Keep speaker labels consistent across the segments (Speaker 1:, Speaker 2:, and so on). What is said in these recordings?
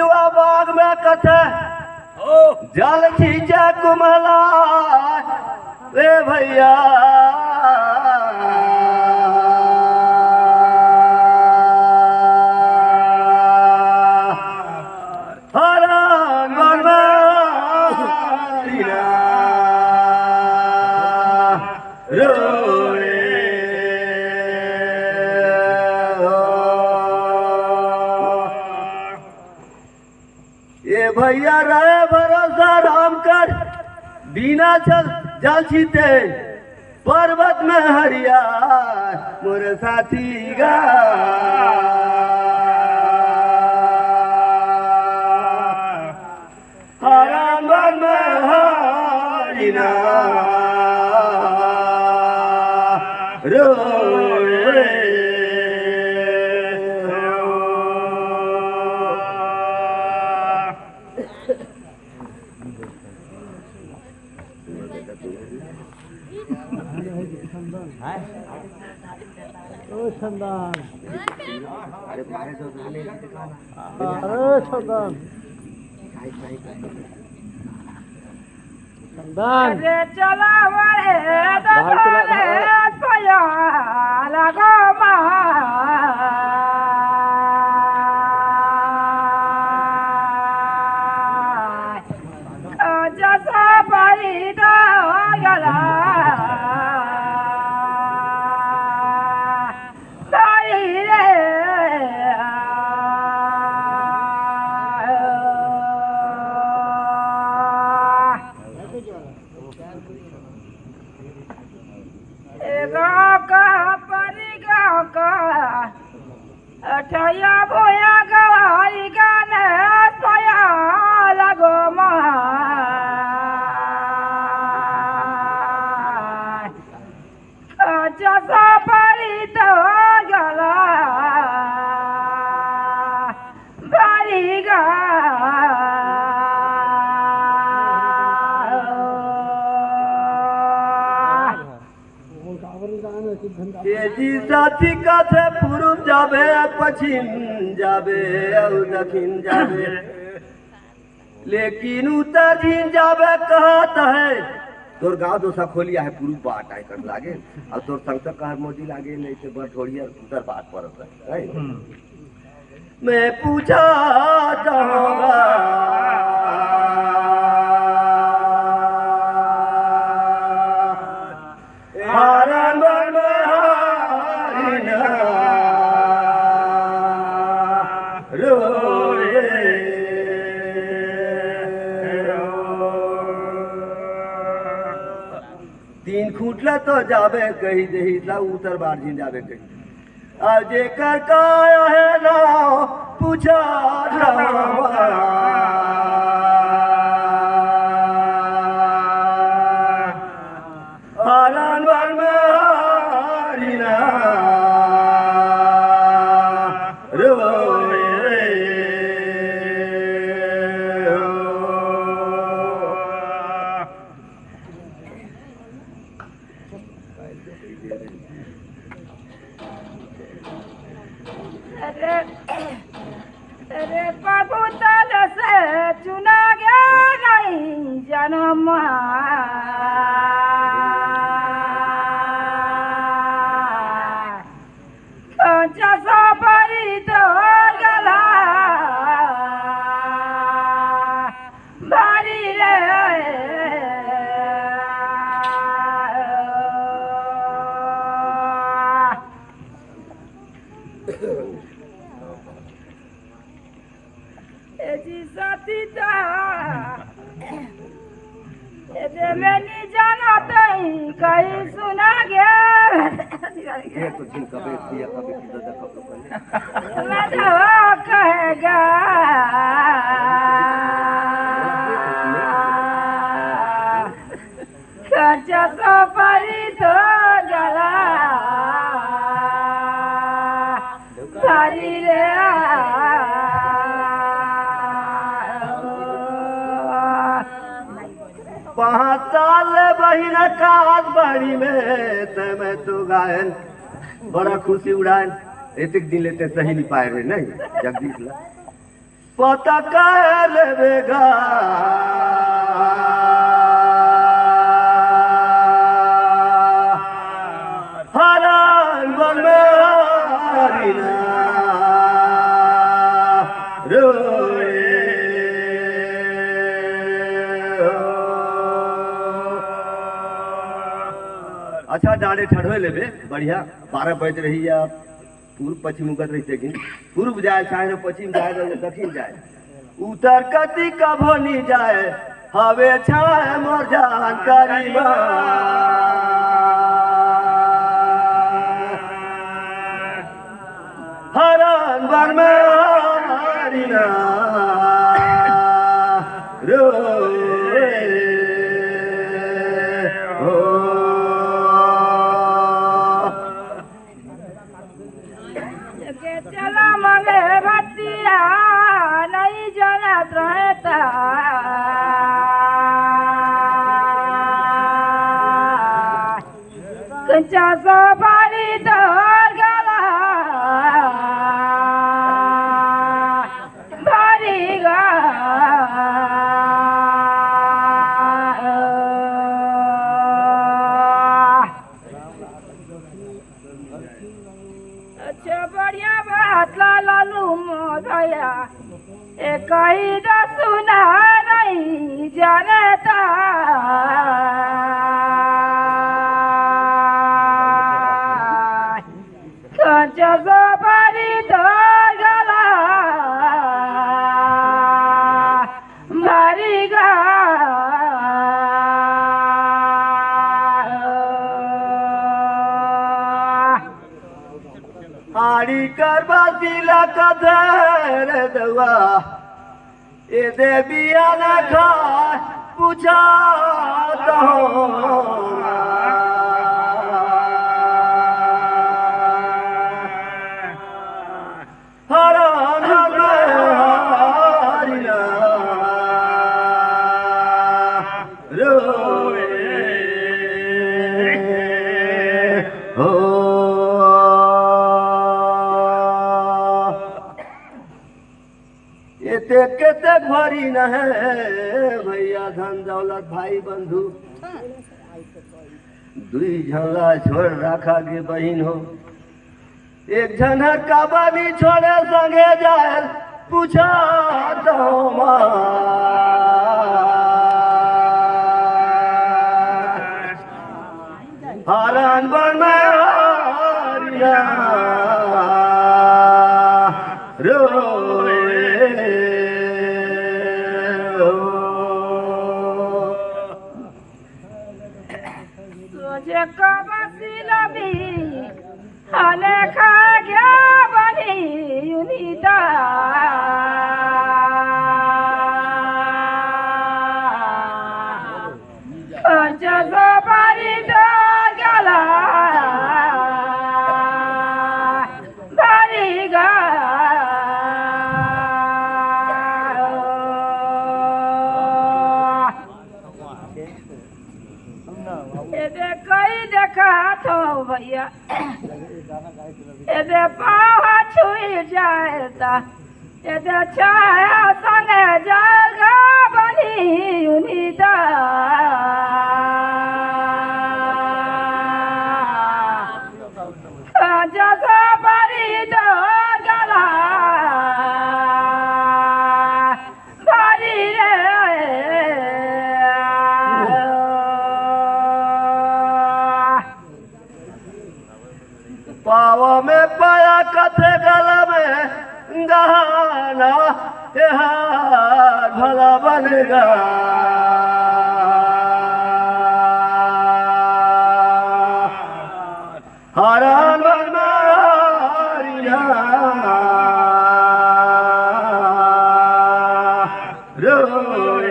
Speaker 1: बिलुआ बाग में कथे जल खींचे कुमला रे भैया भैया रहे भरोसा राम कर बिना चल जल छीते पर्वत में हरिया मोरे साथी गा हराम में हरिना रो
Speaker 2: संदान
Speaker 3: चला पया लगो जैसा परी गला अठया बोया गवाई गाने पया लगो जैसा परी तो गला भरी गा
Speaker 1: तेजी साथी काथे पूर्व जाबे पश्चिम जाबे और दक्षिण जाबे लेकिन उत्तर दिन जाबे कहता है तोर गाँव दोसा खोलिया है पूर्व बाट आय कर लागे और तोर संग कह मोदी लागे नहीं तो बठोड़िया उत्तर बाट पड़ता है मैं पूछा चाहूँगा तीन खूटला तो जाबे कही दही उत्तर बारजी जाबे कही आज कर काया है ना पूछा हारान वन में हारिना
Speaker 3: अरे बाबू तल से चुना गया नहीं जन्म जैसा परी तो गला भारी जी साथी था मैंने जाना तो कहीं सुना गया
Speaker 1: ये तो जिन कभी किया कभी किधर कभी
Speaker 3: कहेगा जैसा परी तो जला भारी रे
Speaker 1: पाँच साल बहिन काज बाड़ी में ते मैं तो गायन बड़ा खुशी उड़ान एक दिन लेते सही नहीं पाए रहे नहीं जगदीश ला पता कह लेगा हरान बन में रोए अच्छा डाले ठड़वे लेबे बढ़िया 12 बज रही है पूर्व पश्चिम उगत रही कि पूर्व जाए चाहे पश्चिम जाए दक्षिण जाए उत्तर कति कभो नहीं जाए हवे छाए मोर जानकारी हरण बर में हरिना रोए
Speaker 3: चला मगे भतिया नहीं जनत रहता कंचा सवारी दर गला भारी गा अच्छा बढ़िया बात लालू मोदया एक ही सुना नहीं जानता कंचा सवारी तो गला मारी गा
Speaker 1: आड़ी करवा दिला कधर दवा ए देविया न खा पूछा तो हरण हरिना रोए हो केते भरी न है भैया धन दौलत भाई बंधु दुई झला छोड़ रखा के बहन हो एक झनर का बानी छोड़े संगे जाए पूछा तो हरण बन में हरिया रोए
Speaker 3: तुझे कबसी लबी हले खा गया बनी यूनिटा जगो बड़ी तो गला बड़ी गा देखा तो भैया ये पाँव छुई जाता ये छाया संगे जगा बनी यूनिटा जगह बड़ी दो गला बड़ी
Speaker 1: पाव में पाया कथे गला में गहना भला बन गा हरण रोए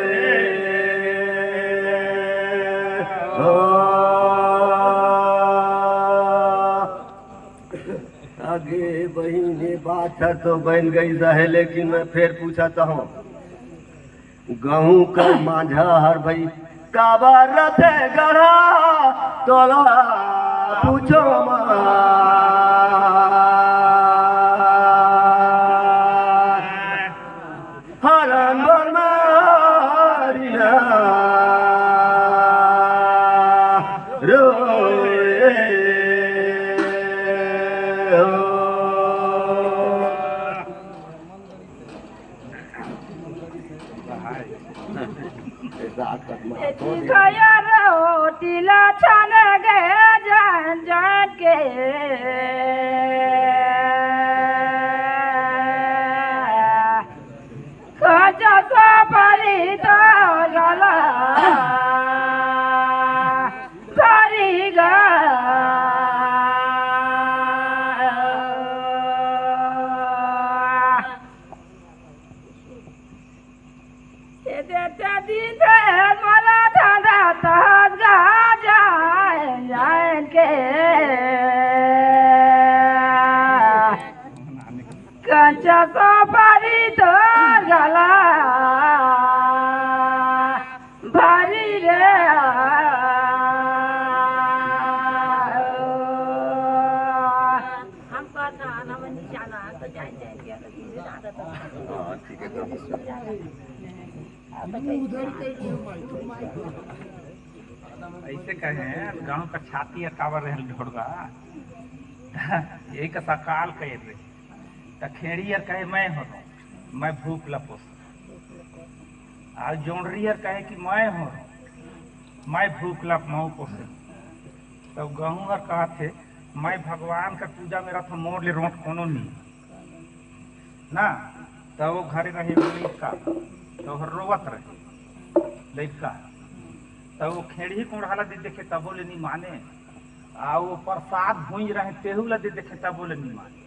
Speaker 1: आगे बहने बात है तो बन गई रहे लेकिन मैं फिर पूछाता हूँ गहूँ का माझा हर भाई काबा रथे गढ़ा तोला पूछो हरण बर मारिना रोए
Speaker 3: खाया रोटीला छान गया जान जान के खजा सा परी तो गला परी गा दिन मला धांधा तहत गा जान के कंचा सोपारी तो गला भारी रे हमका था हम निशाना तो जाए
Speaker 1: ठीक है
Speaker 4: ऐसे कहे गांव का छाती अकावर रहे ढोड़गा एक सकाल कह रहे तखेड़ियर कहे मैं हो मैं भूख लपोस आज जोड़ियर कहे कि मैं हो मैं भूख लप मऊ पोसे तब गहूँ और कहा थे मैं भगवान का पूजा मेरा था मोड़ ले रोट कोनो नहीं ना तो वो घरे रहे का तो रोवत रहे लड़का तो वो खेड़ी कुंडाला दे देखे तब बोले नहीं माने आ वो प्रसाद भूंज रहे तेहू ला दे देखे तब बोले नहीं माने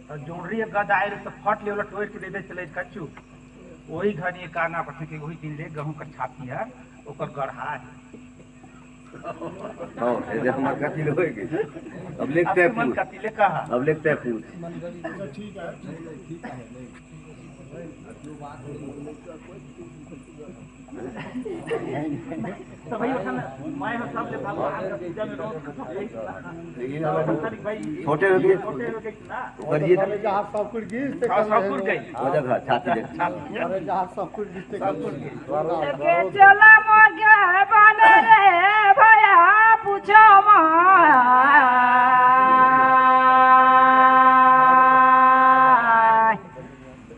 Speaker 4: तो जोड़री गद आए रहे तो फट ले टोर के दे दे चले कच्चू वही घर ये कहना पड़ते कि वही दिन ले गहूँ का छाती है ओकर गढ़ा है
Speaker 1: ये हमार कथी ले होएगी अब लिखते हैं
Speaker 4: मन कथी ले कहा
Speaker 1: अब लिखते हैं पूछ
Speaker 2: ठीक है
Speaker 4: तो भाई मैं सब ले भगवान का पूजा में रोज
Speaker 1: छोटे हो गए
Speaker 4: छोटे हो गए ना
Speaker 1: करिए
Speaker 2: अरे जहाँ सब कुछ गिर से
Speaker 4: सब कुछ गई
Speaker 1: हो जगह छाती देख
Speaker 2: अरे जहाँ सब कुछ गिर से
Speaker 3: के चला मोर के बने रे भैया पूछो माय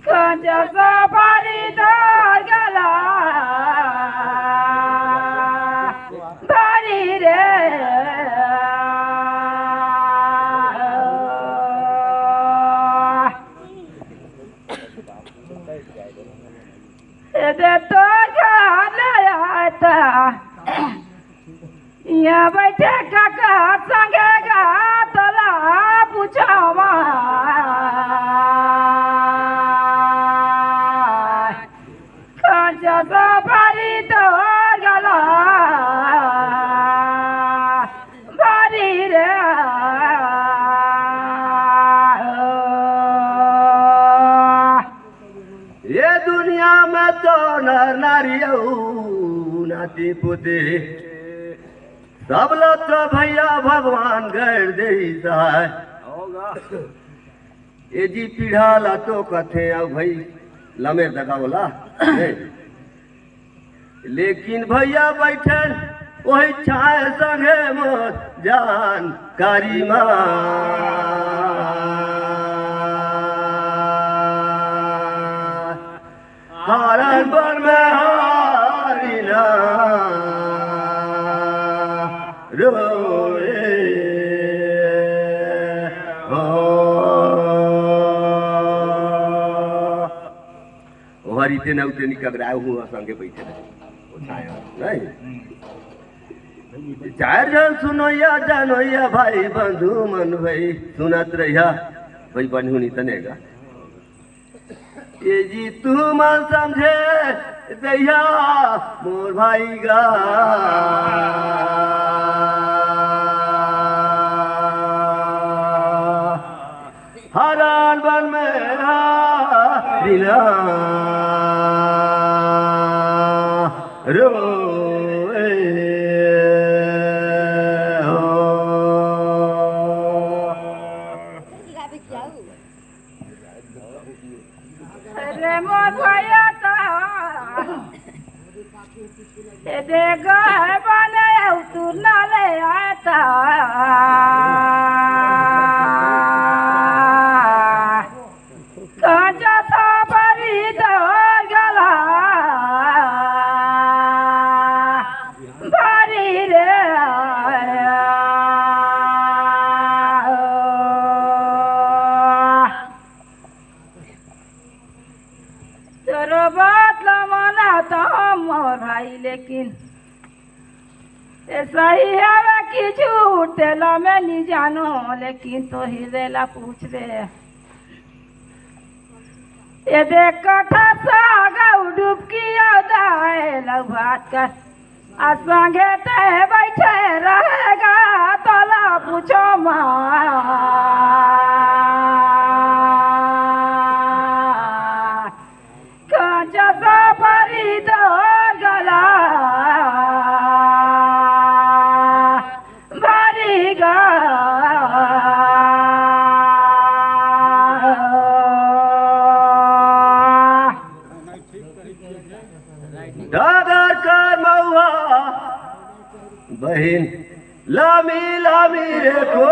Speaker 3: कंचा सा पारी दर गला भारी रे दे तो आता यहाँ बैठे काका संगे गा तोला पूछो कंचा सा पारी तो गला भारी रे
Speaker 1: ये दुनिया में तो नर नारी नाती पुते सब लोग तो भैया भगवान गढ़ दे ये जी पीढ़ा ला तो कथे अब भाई लमे दगा बोला लेकिन भैया बैठे वही छाए संगे मोर जान कारी हरण बर में हारिना रोए हरीते नौते निकगराए हुआ संगे बैठे रहे नहीं चार जन सुनोया जानोया भाई बंधु मन भाई सुनत रहिया भाई बनहुनी तनेगा ये जी तू मन समझे दैया मोर भाई गा हरण बन में हारिना रोए
Speaker 3: रे मोर भैया तो देखो है बने तू न ले आता कांचा सा बरी दौड़ गला बारी रे तोरो बात ला माना तो मोर भाई लेकिन ये सही है कि झूठ तेला मैं नहीं जानो लेकिन तो ही ला पूछ दे ये देख कथा सागा डुबकी दाए लग बात कर संगे ते बैठे रहेगा तोला पूछो कांचा सा परी दो गला भारी गा
Speaker 1: डागर कर मौआ बहिन लामी लामी रे को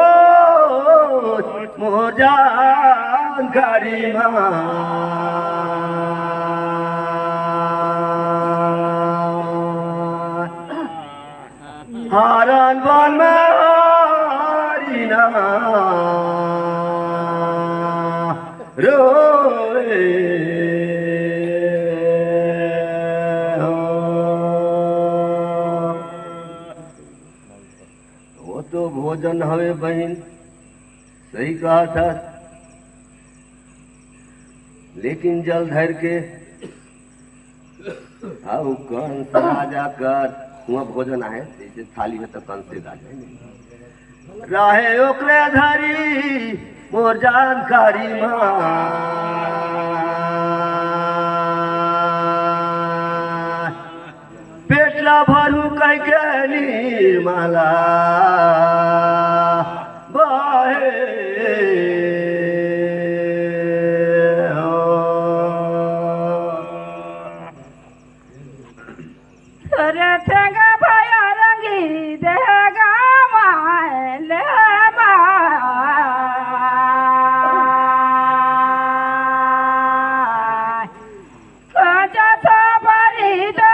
Speaker 1: मोर जानकारी हारन वन में हारी ना रोए वो तो भोजन हवे बहन सही कहा था लेकिन जल धर के आओ कंस राजा कर वहाँ भोजन आए जैसे थाली में तो कंस से राजा राहे ओकरे धरी मोर जानकारी पेटला भरू कह के निर्मला बाहे
Speaker 3: अरे ठेंगा भया रंगी देगा माले कांचा सा बरी दो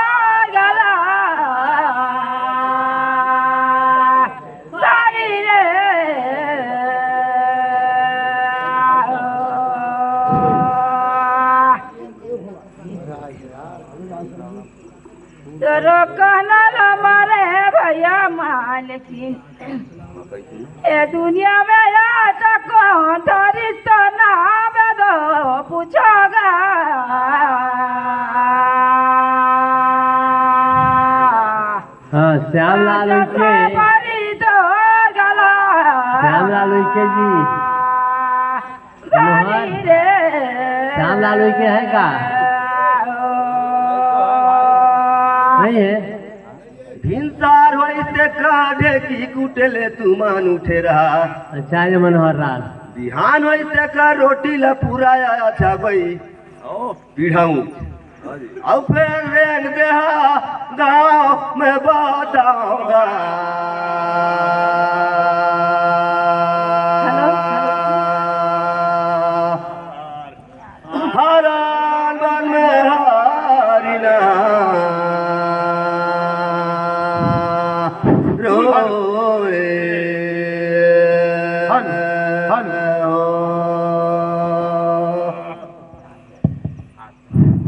Speaker 3: गला बारी रे तोरो कहना मारे भैया मालिकिन ए दुनिया में या तक धरी तो ना दो पूछोगा
Speaker 5: हाँ श्याम लाल के
Speaker 3: बरी दो गला
Speaker 5: श्याम लाल के जी
Speaker 3: बारी रे
Speaker 5: श्याम लाल के है का नहीं है
Speaker 1: भिनसार होई से काढ़े की कुटले तुमान उठे रहा
Speaker 5: अच्छा ये मनोहर लाल
Speaker 1: बिहान होई से का रोटी ला पूरा अच्छा गई पीढ़ाऊं अब फिर रेंग देहा गाँव में बताऊंगा हरान बन में हारिना रोए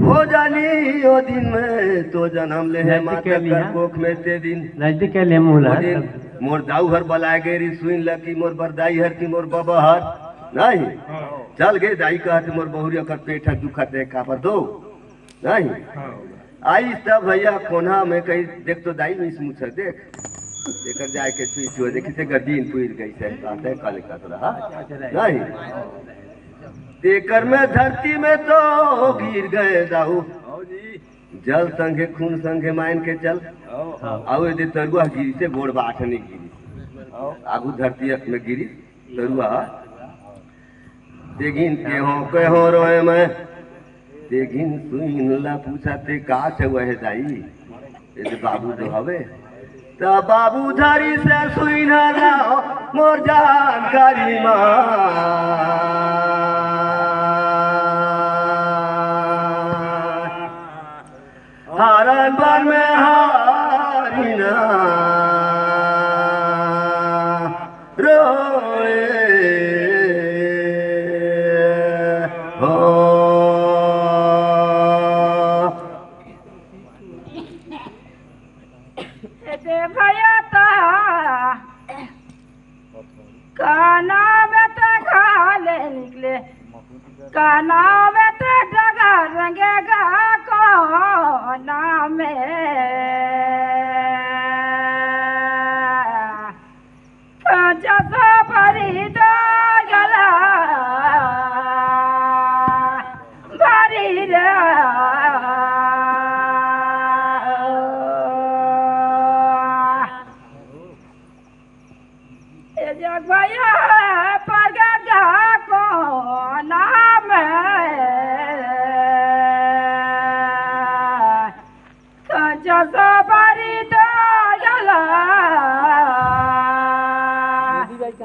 Speaker 1: हो जानी ओ दिन में तो जन्म ले है माता कर कोख में ते दिन
Speaker 5: नजदीक के लिए मुहला
Speaker 1: मोर दाऊ हर बलाए गेरी सुइन लकी मोर बरदाई हर की मोर बाबा हर नहीं चल गए दाई कहत मोर बहुरिया कर पेट दुखत है का पर दो नहीं आई तब भैया कोना में कहीं देख तो दाई मिस मुछ देख देकर जाए के छुई छुए देखी से गर्दीन पुर गई से कहते हैं काले का रहा नहीं देकर में धरती में तो गिर गए दाऊ जल संगे खून संगे मान के चल आओ दे तरुआ गिरी से गोड़ बाठ नहीं गिरी आगू धरती में गिरी तरुआ देखिन के हो रोए मैं देखिन सुइन ला पूछा ते का से वह दाई ये बाबू जो हवे तो बाबू धरी से सुई न लाओ मोर जानकारी माँ हारन बन में हारिना रोए हो
Speaker 3: दे भैया ता काना में तो खाले निकले काना में तो डगा रंगेगा कोना में जैसा परी तो गला भरी रे जग भैया परगा को नाम जैसा परी तो गला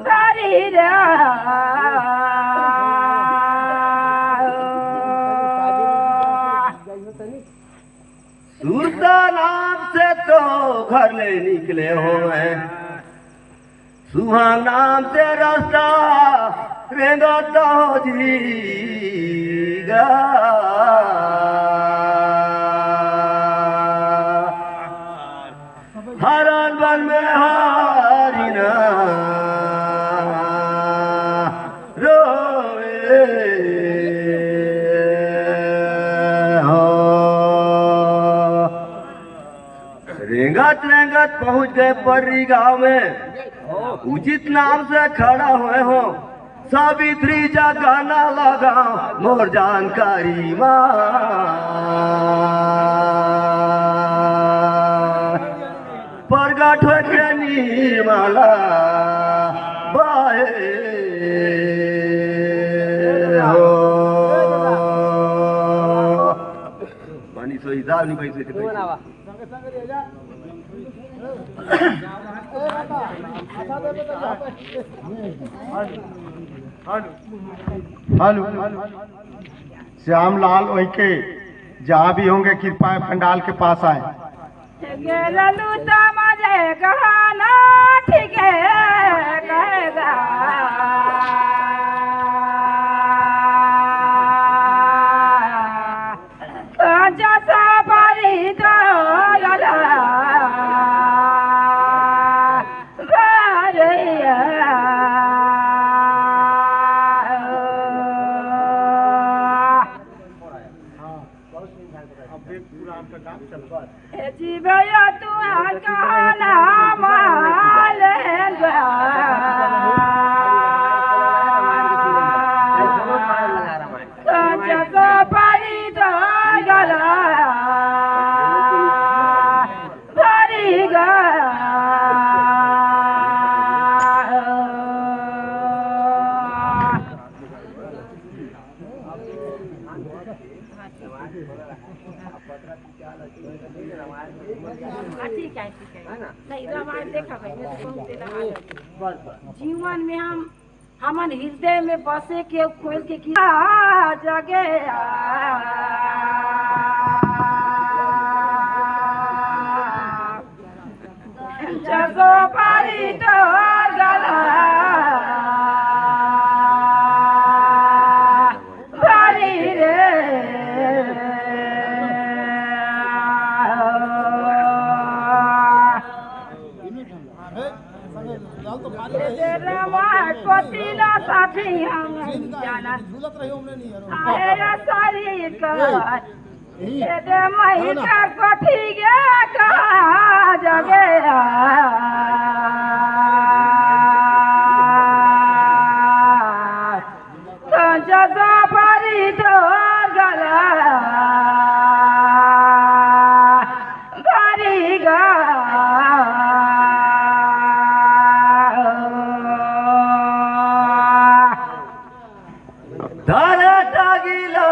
Speaker 3: भरी रे
Speaker 1: सूरता नाम से तो घर ले निकले हो मैं सुहाग नाम से रास्ता रेंगता हो जीगा हरण वन में हारिना रोए हो रेंगत रेंगत पहुंच गए पर्री गांव में उचित नाम से खड़ा हुए हो सावित्री जा गाना लगा मोर जानकारी माँ प्रगट हो के निर्मला बाहे हो पानी सोई दाल नहीं पैसे के
Speaker 2: हेलो श्यामलाल ओइके जहाँ भी होंगे कृपया पंडाल के पास आए
Speaker 3: ललू तो मजे गहना ठीक है कहेगा जैसा परी तो गला जी भैया तू कहना माल जगह परी तो गला भरी गा ठीक है नहीं रामायण देखा भाई मैं तो बहुत जीवन में हमन हृदय में बसे के खोल के की जगे जगो पारी तो गला भारी रे कोतिला साथी हम जाना आए सारी कर ये दे मही का कोठी गे का जगे जगह परी तो गला भरी गा
Speaker 1: धारा टागिला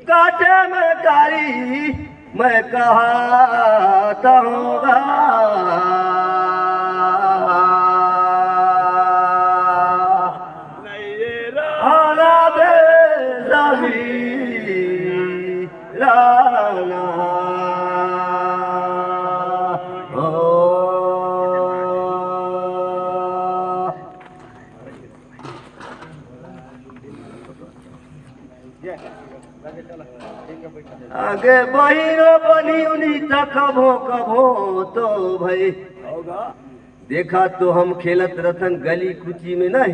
Speaker 1: काटे में तारी मैं कहता हूँगा आना दे राना आगे बहिरो बनी उन्हीं तक कभो कभो तो भाई देखा तो हम खेलत रतन गली कुची में नहीं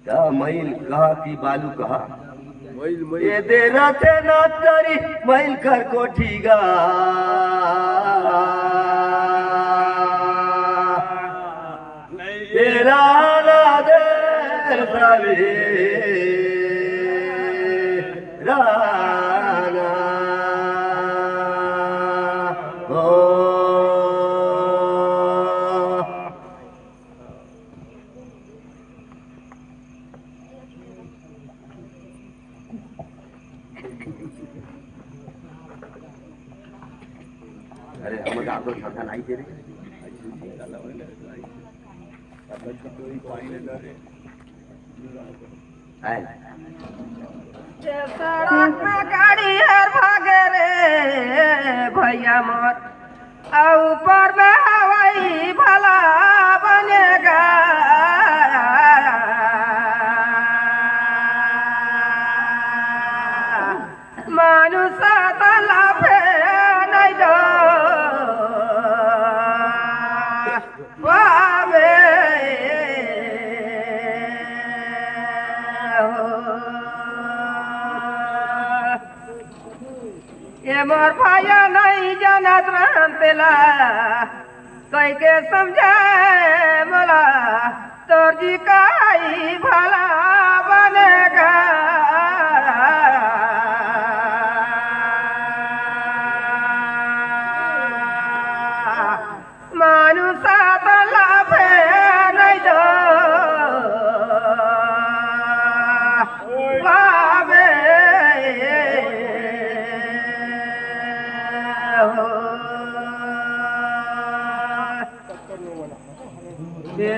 Speaker 1: क्या मैल कहा कि बालू कहा ये दे रथे ना तरी मैल कर कोठीगा तेरा ना दे सवे राना अरे हम आप लोग छाता नहीं दे रहे
Speaker 3: सड़क में गाड़ी हर भागे रे भैया मोर और ऊपर में हवाई भला बनेगा मानुषा तला पे नहीं दो ये मोर भाया नहीं जानत रहतेला कई के समझे मोला तोर जी काई भला बनेगा मानुषा तला पे नहीं दो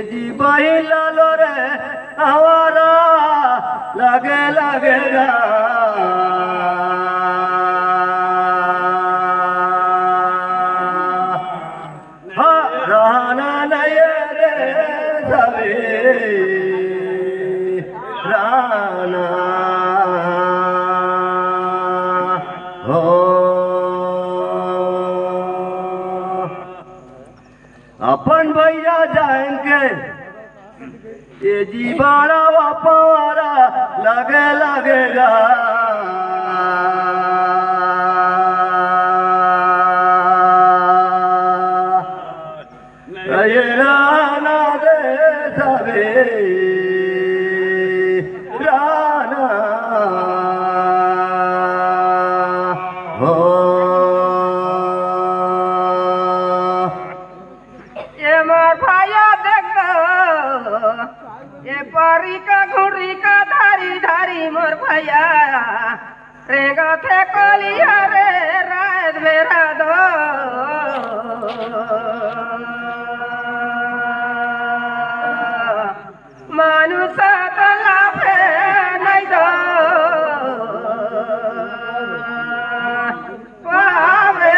Speaker 1: जी बही लालो रे हमारा लगे लगेगा हाँ रहना नहीं रे सवे राना हो अपन भैया जाएंगे ये जी बड़ा वापारा लगे लगेगा ये राना दे सवे राना हो
Speaker 3: ये मोर भाया देख दो ये परी का घुड़ी का धारी धारी मोर भैया रेगा थे कोलिया रे रात मेरा दो मानुषा तला पे नहीं दो पावे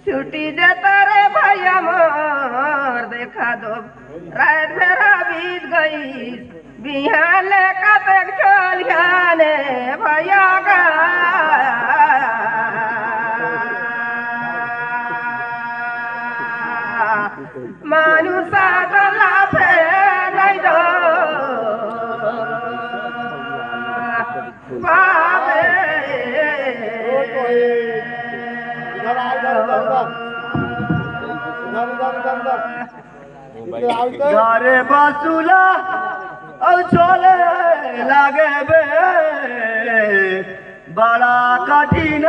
Speaker 3: छुट्टी देता रे भैया मोर देखा दो रात मेरा बीत गई बिहान लेकर तक चलिया ने भैया का मानुषा तला पे नहीं दो पावे
Speaker 1: गारे बासुला और छोले लागे बे बड़ा कठिन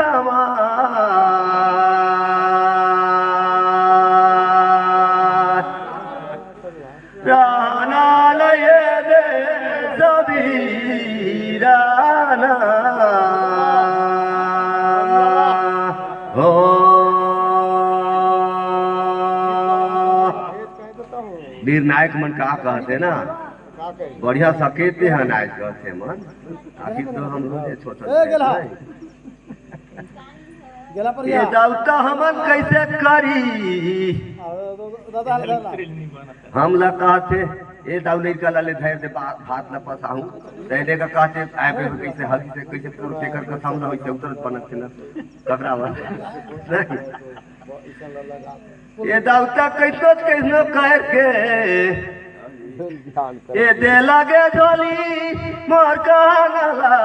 Speaker 1: निर्णायक मन का कहते ना बढ़िया सकेते हैं नायक कहते मन आखिर तो हम लोग छोटा ये दावता हमन कैसे करी हम ला कहते ये दाव नहीं चला ले धैर्य दे हाथ न पसाऊं पहले का कहते आए पे कैसे हल्दी से कैसे पूर्ति करके सामना होई उतरत बनत न कबरावा ये दावता कैसे कैसे कह के ये दे लगे झोली मोर कहला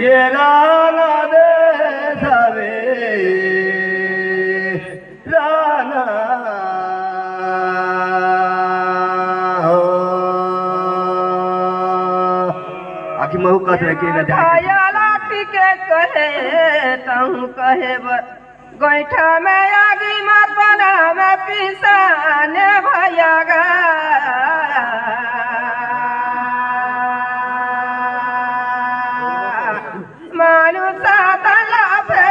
Speaker 1: ये राना दे सवे राना आखिर महू कस रहे कि
Speaker 3: लाठी के कहे तहु कहे गोईठा में आगी मत बना में पिसाने भैया गा मानुसा तला पे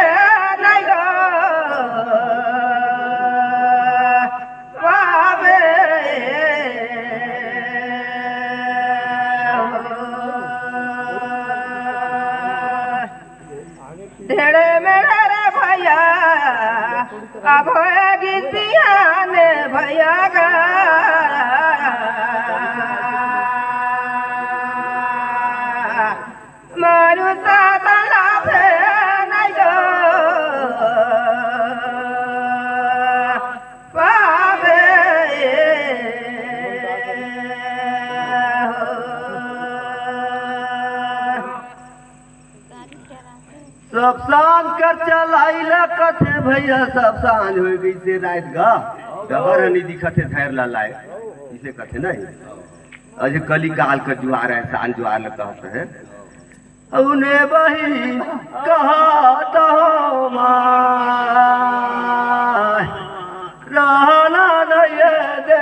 Speaker 3: नहीं गो वाबे ढेड़े मेरे रे भैया अब होएगी सियाने भैया गा मानुसा तला पे नहीं गो वाबे
Speaker 1: सब सांझ कर चलाइला कथे भैया सब सांझ हो गई से रात गा डबर नहीं दिखते धैर ला लाए इसे कथे नहीं अजे कली काल का जुआर है सांझ जुआर कहते हैं उन्हें बही कहा तो रहना नहीं दे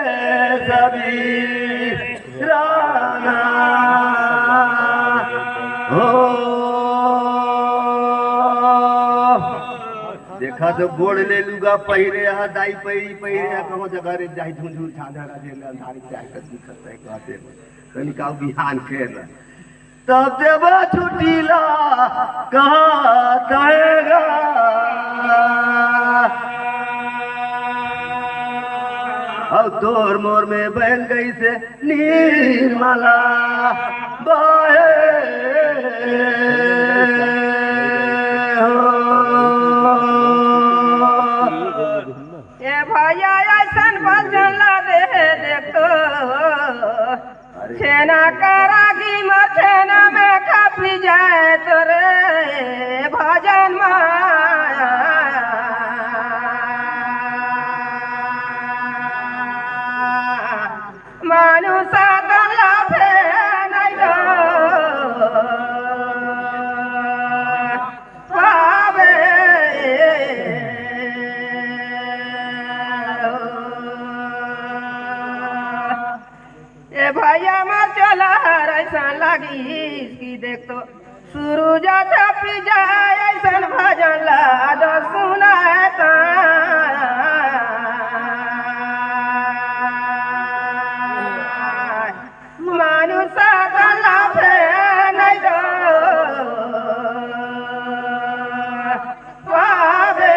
Speaker 1: सभी राना हो देखा तो गोड़ ले लूगा पहिरे हा दाई पहिरी पहिरे कहो जगह रे जाई झुंझुर छाधा राजे अंधारी चाय कर दिखत है कहते कनी का बिहान खेल तब देवा छुट्टीला कहा तहेगा अब तोर मोर में बहन गई से निर्मला बाहे
Speaker 3: ये भैया ऐसन भजन ला दे देखो छेना करागी मछेना में खपी जाए तोरे भजन माया मानुसा तला पे नहीं गो पावे ए भैया मर चला ऐसा लगी कि देख तो सूरज छपी जाए ऐसा भजन ला दो सुनाता मानुसा तला पे नहीं गो पावे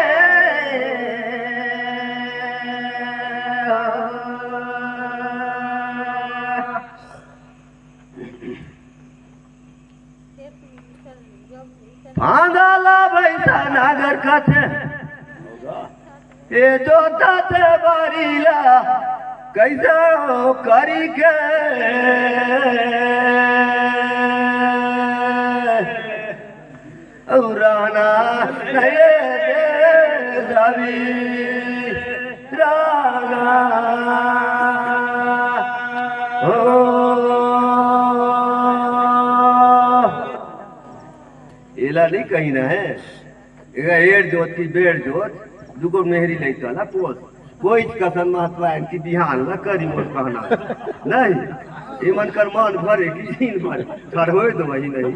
Speaker 1: फांदाला भैसा नागर कथे ये जो थे बारीला कैसे हो करी के राना नहीं दे सभी राना एला नहीं कही ना है एड़ जोत की बेड़ जोत दुगो मेहरी नहीं चला पोस कोई कसन महत्व है कि बिहान न करी मोर कहना नहीं इमन कर मन भरे कि जीन भरे कर होए तो वही नहीं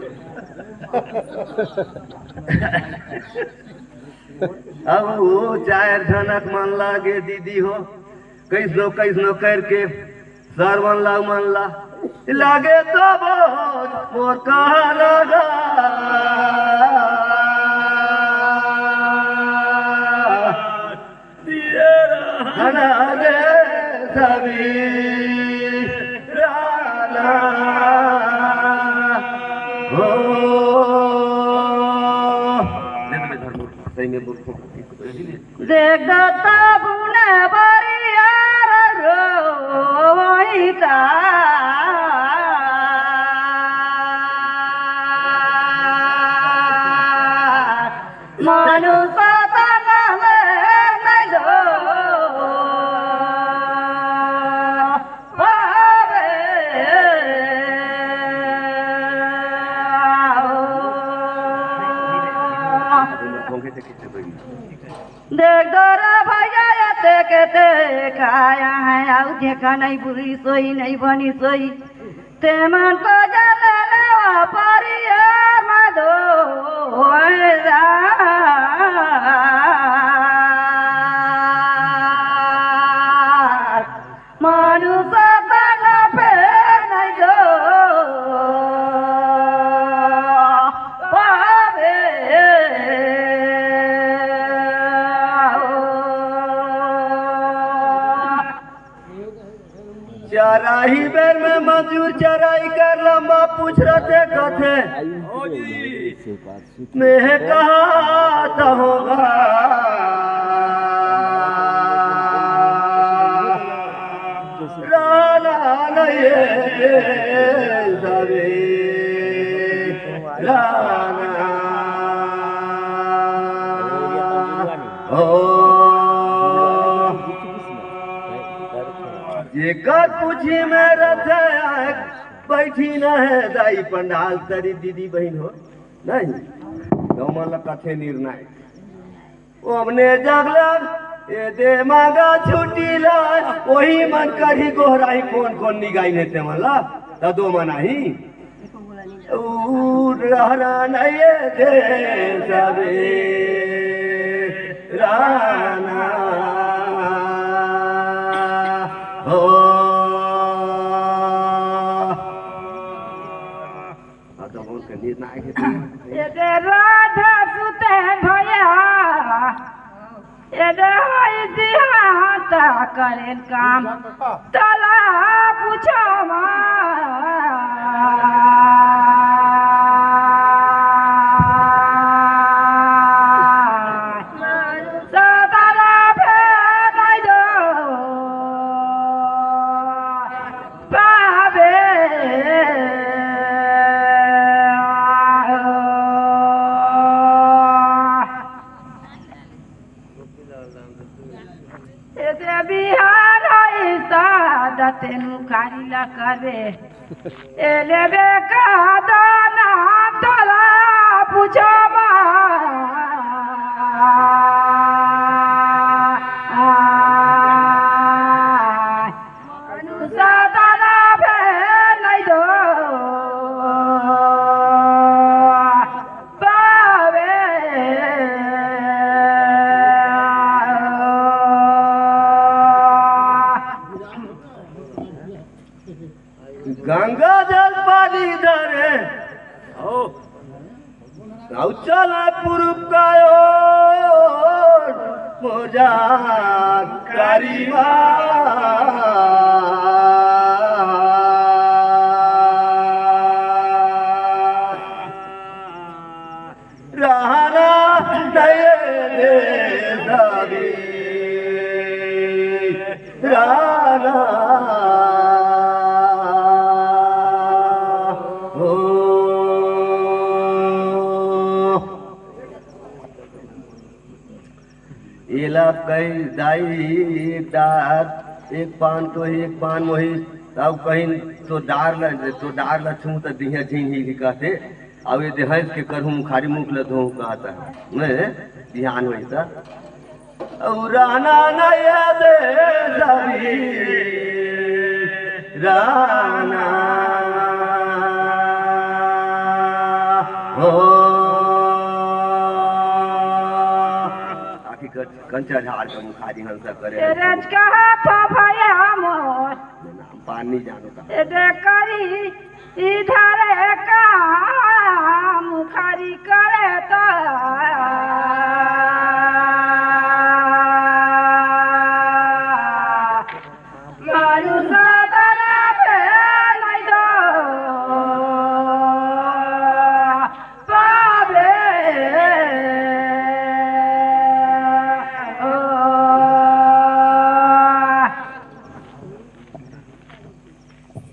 Speaker 1: अब वो चार झनक मन लागे दीदी हो कैसनो करके सरवन ला मन लागे तो मोर कहा लगा हना दे सभी राना हो सही में बोल
Speaker 3: देख बुने बरियार रोइता मनुष्य देख रे भैया ते खाया है आउ देखा नहीं बुरी सोई नहीं बनी सोई ते मन को जले ले परिया मधो मनुष्य तन पे नहीं दो
Speaker 1: चराही बेर में मजूर चराई कर लंबा पूछ रहे कथे मैं कहा तो होगा राना नहीं सवे राना जेकर पूछी में रथे बैठी न है दाई पंडाल तरी दीदी बहन हो नहीं गमल कथे निर्णय ओमने जगलक ए दे मांगा छुट्टी ला वही मन करी गोहराई कौन निगाई ने ते मला त दो मनाही ऊ रहना नहीं दे सबे राना हो
Speaker 3: राधा सुते भैया करें काम तला पूछो तेनु कारिला करे एलेबे का दाना तला पूछो
Speaker 1: गंगा जल पानी धरे चला पूर्व का मोजा करीबा रहना दे दादी रहना कई दाई दार एक पान तो ही एक पान वही तब कहीं तो डार ला छू तो दिया झीन ही कहते अब ये देहज के करहूँ मुखारी मुख ल धो कहता है मैं ध्यान हुई था और राना नया दे राना कंचा झाड़ के मुखारी हंसा करे
Speaker 3: तेरे कहा तो भैया मोर
Speaker 1: नाम पानी जानो का
Speaker 3: तेरे करी इधर का मुखारी करे तो मारू साधना पे नहीं दो पावे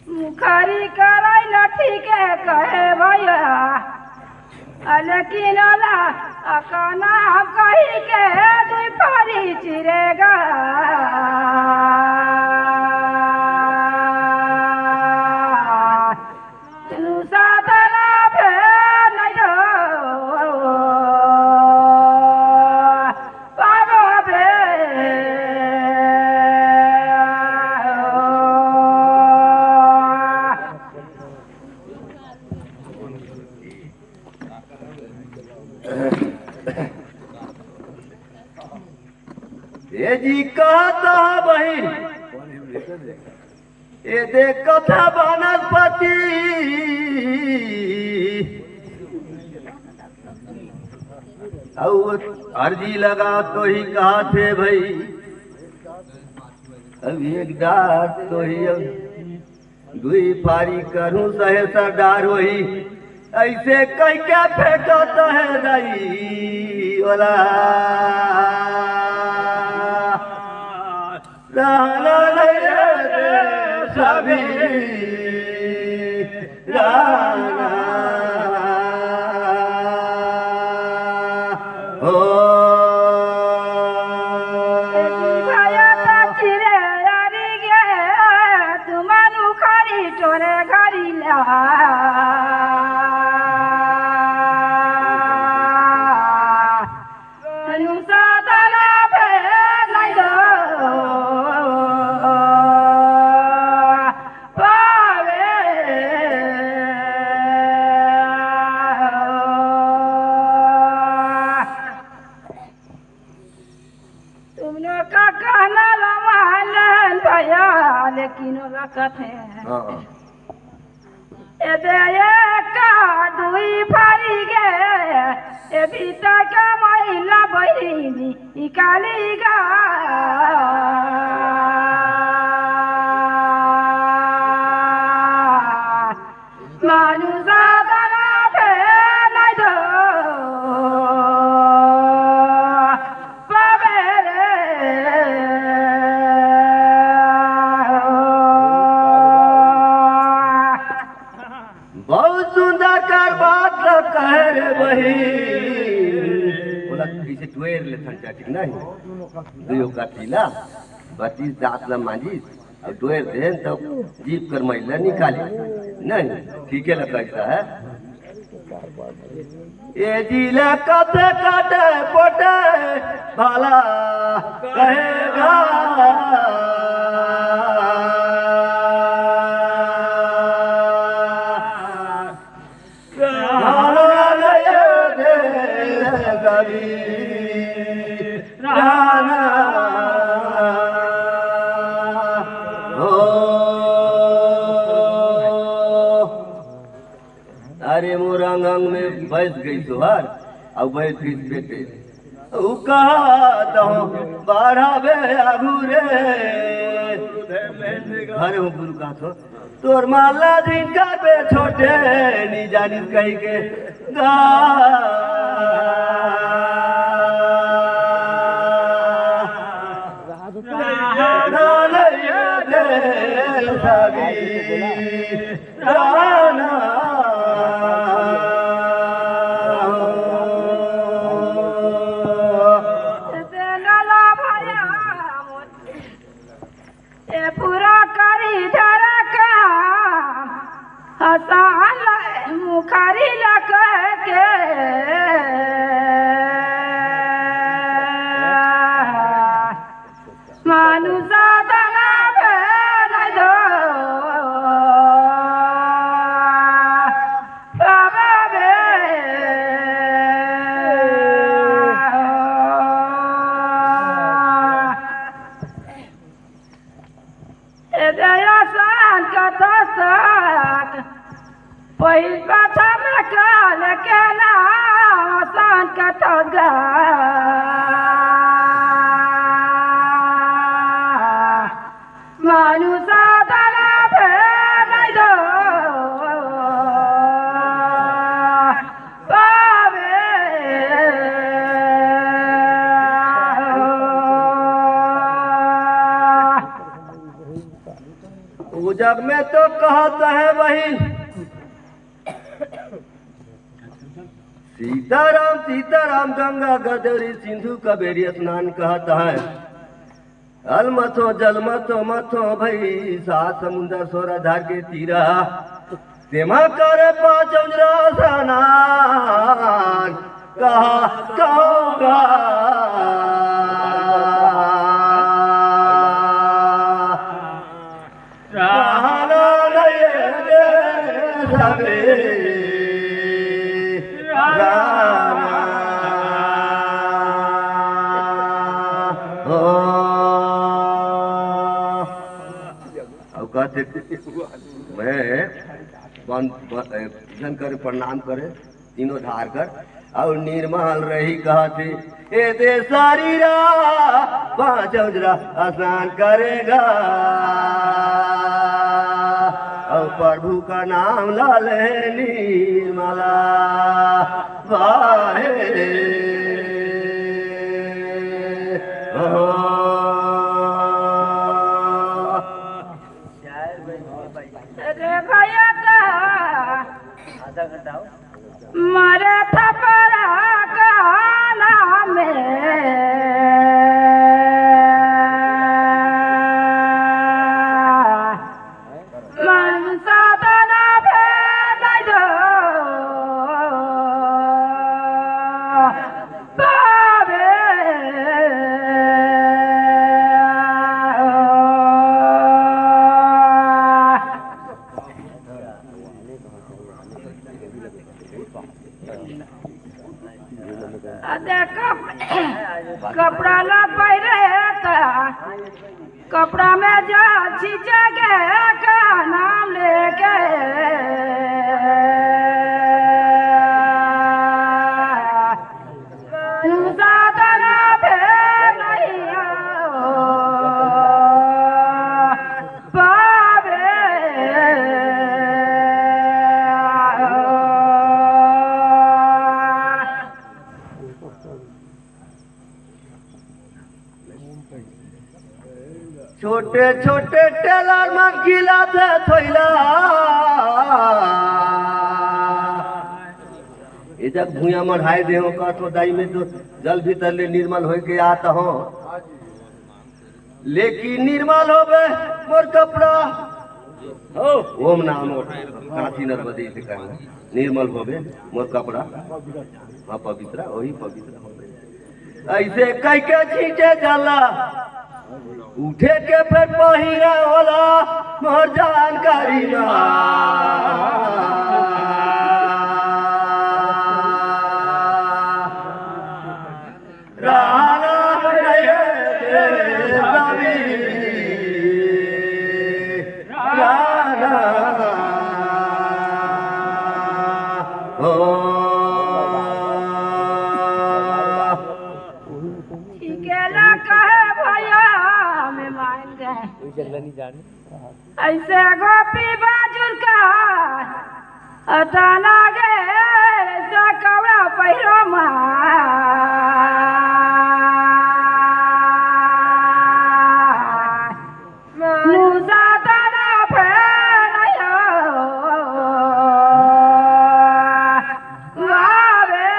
Speaker 3: मुखारी कराई लठी के कहे भैया लेकिन ओला अकाना कही के दुई पारी चिरेगा तू साधना पे नहीं हो पावो बे
Speaker 1: ए जी कहता बहिन ए देख कथा बनस्पति अर्जी लगा तो ही कहा थे भाई अब एक डार तो ही दुई पारी करूं सहे सरदार वही ऐसे कह के फेंकता है दाई वाला राना सभी राना हो
Speaker 3: भैया चिरे यारी गे तुमानु खरी चोरे घरी ला तुमने का कहना लवालन भैया लेकिन ओला कथे ए दे का दुई फारी गे ए भीतर का महिला बहिनी निकाली गा मानु साधना पे नहीं दो पावे
Speaker 1: बहुत सुंदर कर बात कह रे बही बोला किसे टुएर ले थंचा ठीक नहीं दुयो का थीला बत्तीस दांत ला मांजी और टुएर देन तो जीप कर महिला निकाली नहीं ठीक है लगा ऐसा है ये जिला कते काटे पोटे भाला कहेगा राना अरे मोरंग अंग में बस गई तुहार अब बैठ गई बेटे उ कहा बढ़ावे आगू रे अरे वो गुरु का तोर माला दिन का बे छोटे नी जानी कही के गा
Speaker 3: पूरा करी धरा काम हसान मुखारी लग के के नाम सान कथगा मानुसा दला भेलै दो
Speaker 1: जग में तो कहता है वही सीताराम सीताराम गंगा गदरी सिंधु कबेरी स्नान कहता है अलमथो जलमथो मथो भई सात समुंदर सोरा धार के तीरा तेमा करे पांच उजरा स्नान कहा कहूँगा मैं पूजन करे प्रणाम करे तीनों धार कर और निर्मल रही कहते ए दे सारी पांच उजरा स्नान करेगा और प्रभु का नाम लाल निर्मला वाहे
Speaker 3: मरे थपरा काना में मन साधना भेलै दो पावे कपड़ा ला पहिरे कपड़ा में जा जगह का नाम लेके साधना भेलैया पावे
Speaker 1: छोटे छोटे टेलर में गिला थे थोइला इधर भूया मढ़ाई दे हो का तो दाई में तो जल भीतर ले निर्मल हो के आता हो लेकिन निर्मल हो बे मोर कपड़ा ओम नामो काशी नर्मदे से कहना निर्मल हो बे मोर कपड़ा हाँ पवित्र वही पवित्र हो ऐसे कई के छींचे जाला उठे के फिर पहिरा होला मोर जानकारी ना राना रहे रवि राना हो
Speaker 3: ऐसे गोपी बाजुर का अटाना गे ऐसा कवड़ा पहिरो मुसा तना फेरयो वावे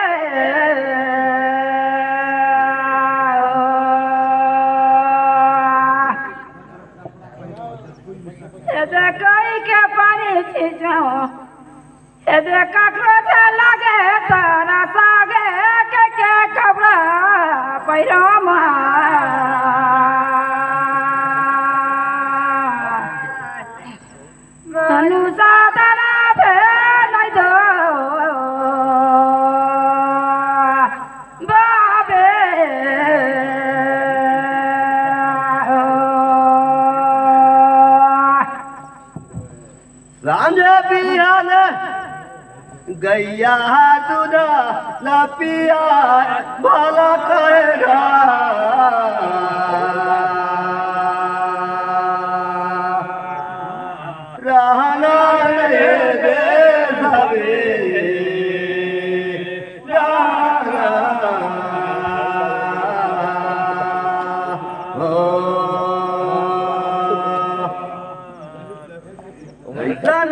Speaker 3: एदे कई के पानी छीचो एदे ककरो जे लागे तारा सागे के कपड़ा पहिरो अनुसा तारा भेलै दो बाबे
Speaker 1: सांझे बिहान गैया दूधा लपिया भला कहेगा रहना रे दे सबे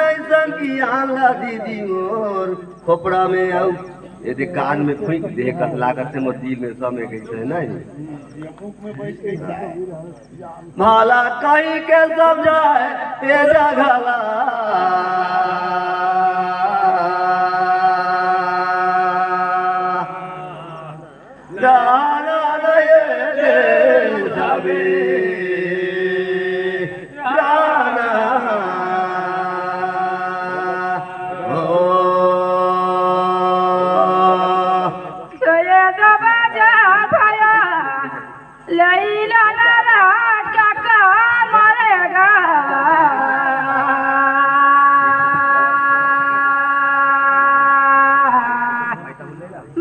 Speaker 1: ऐसा की आला दीदी मोर खोपड़ा में आऊ यदि कान में फूक दे कत लागत से मोर दिल में समय गई है नहीं भाला कहीं के सब जाए ये जगला जाना नहीं जाबे
Speaker 3: लैला लाला काका मरेगा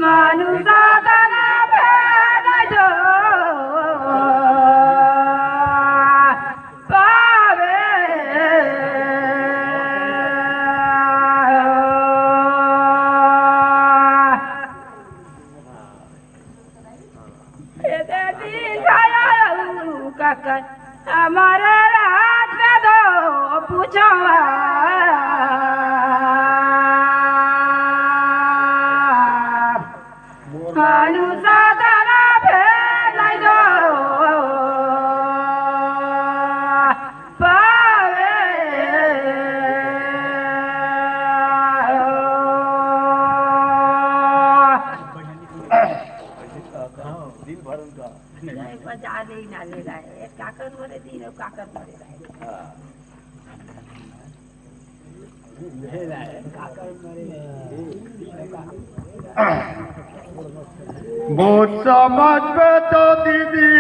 Speaker 3: मानुषा दाना भेद जो पावे काका हमारे रात में दो पूछो अनुसा दाना भेद नहीं दो पावे बजा ले ना ले रहा है काकर मरे दिन काकर मरे
Speaker 2: बहुत समझ में तो दीदी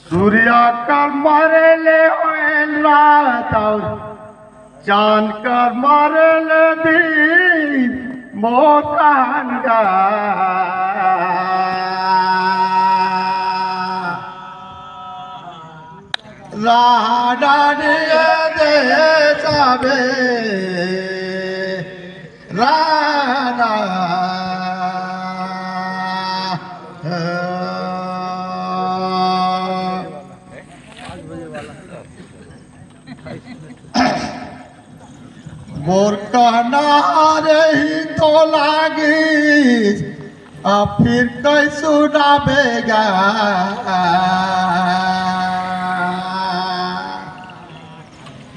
Speaker 2: सूर्या कर मारे ले रात और चांद कर मारे ले दिन मोटांगा राडा दे साबे राडा मोर कहना रही तो लागी अब फिर कैसु डाबेगा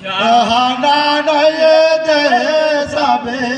Speaker 2: कहना नहीं दे सबे